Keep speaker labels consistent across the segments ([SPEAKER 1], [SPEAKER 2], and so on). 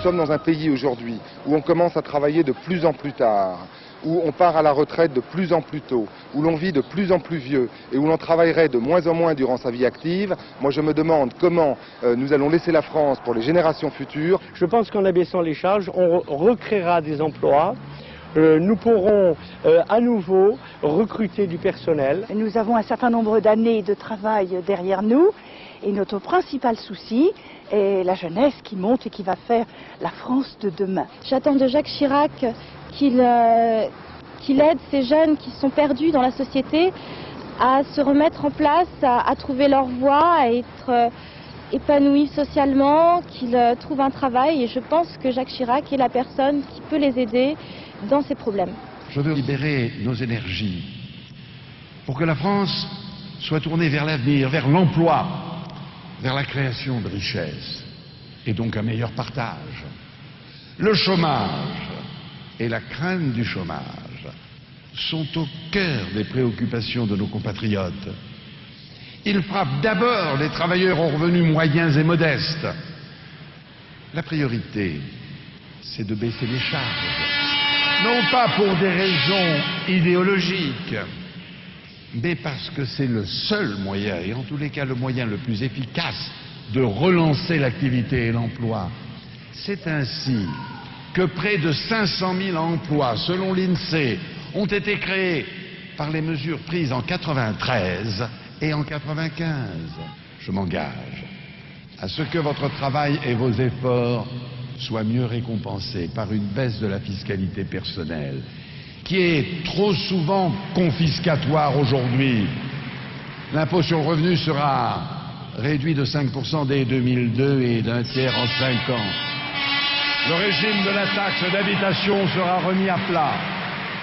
[SPEAKER 1] sommes dans un pays aujourd'hui où on commence à travailler de plus en plus tard, où on part à la retraite de plus en plus tôt, où l'on vit de plus en plus vieux et où l'on travaillerait de moins en moins durant sa vie active, moi je me demande comment nous allons laisser la France pour les générations futures.
[SPEAKER 2] Je pense qu'en abaissant les charges, on recréera des emplois. Nous pourrons à nouveau recruter du personnel.
[SPEAKER 3] Nous avons un certain nombre d'années de travail derrière nous et notre principal souci est la jeunesse qui monte et qui va faire la France de demain.
[SPEAKER 4] J'attends de Jacques Chirac qu'il aide ces jeunes qui sont perdus dans la société à se remettre en place, à trouver leur voie, à être épanouis socialement, qu'ils trouvent un travail. Et je pense que Jacques Chirac est la personne qui peut les aider dans ces problèmes.
[SPEAKER 5] Je veux libérer nos énergies pour que la France soit tournée vers l'avenir, vers l'emploi, vers la création de richesses et donc un meilleur partage. Le chômage et la crainte du chômage sont au cœur des préoccupations de nos compatriotes. Ils frappent d'abord les travailleurs aux revenus moyens et modestes. La priorité, c'est de baisser les charges, non pas pour des raisons idéologiques, mais parce que c'est le seul moyen, et en tous les cas le moyen le plus efficace, de relancer l'activité et l'emploi. C'est ainsi que près de 500 000 emplois, selon l'INSEE, ont été créés par les mesures prises en 93 et en 95. Je m'engage à ce que votre travail et vos efforts soient mieux récompensés par une baisse de la fiscalité personnelle, qui est trop souvent confiscatoire aujourd'hui. L'impôt sur le revenu sera réduit de 5% dès 2002 et d'un tiers en 5 ans. Le régime de la taxe d'habitation sera remis à plat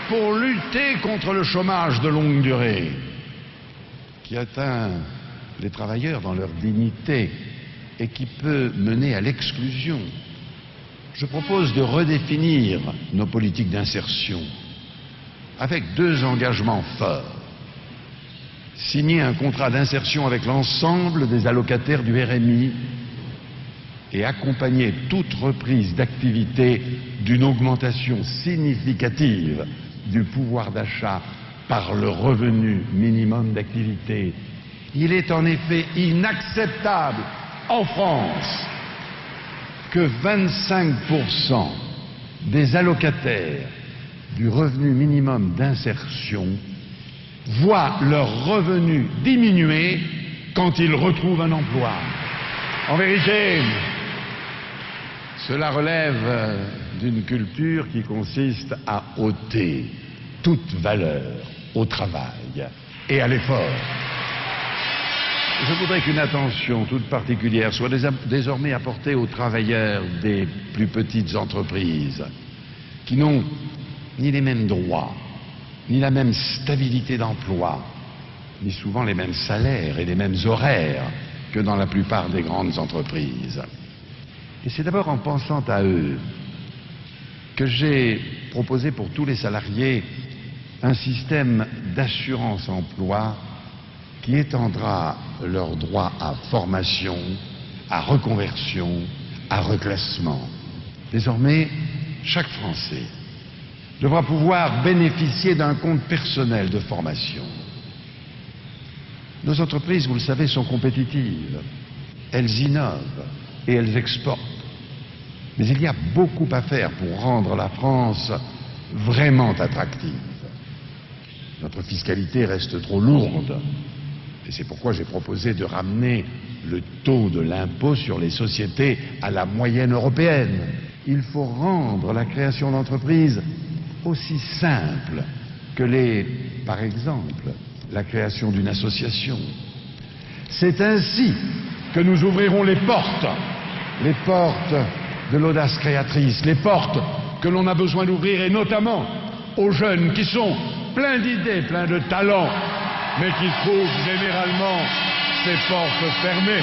[SPEAKER 5] pour lutter contre le chômage de longue durée qui atteint les travailleurs dans leur dignité et qui peut mener à l'exclusion. Je propose de redéfinir nos politiques d'insertion avec 2 engagements forts. Signer un contrat d'insertion avec l'ensemble des allocataires du RMI et accompagner toute reprise d'activité d'une augmentation significative du pouvoir d'achat par le revenu minimum d'activité. Il est en effet inacceptable en France que 25% des allocataires du revenu minimum d'insertion voient leur revenu diminuer quand ils retrouvent un emploi. En vérité, cela relève d'une culture qui consiste à ôter toute valeur au travail et à l'effort. Je voudrais qu'une attention toute particulière soit désormais apportée aux travailleurs des plus petites entreprises qui n'ont ni les mêmes droits, ni la même stabilité d'emploi, ni souvent les mêmes salaires et les mêmes horaires que dans la plupart des grandes entreprises. Et c'est d'abord en pensant à eux que j'ai proposé pour tous les salariés un système d'assurance emploi qui étendra leurs droits à formation, à reconversion, à reclassement. Désormais, chaque Français devra pouvoir bénéficier d'un compte personnel de formation. Nos entreprises, vous le savez, sont compétitives. Elles innovent et elles exportent. Mais il y a beaucoup à faire pour rendre la France vraiment attractive. Notre fiscalité reste trop lourde. Et c'est pourquoi j'ai proposé de ramener le taux de l'impôt sur les sociétés à la moyenne européenne. Il faut rendre la création d'entreprises aussi simple que par exemple, la création d'une association. C'est ainsi que nous ouvrirons les portes de l'audace créatrice, les portes que l'on a besoin d'ouvrir, et notamment aux jeunes qui sont pleins d'idées, pleins de talents, mais qui trouvent généralement ces portes fermées.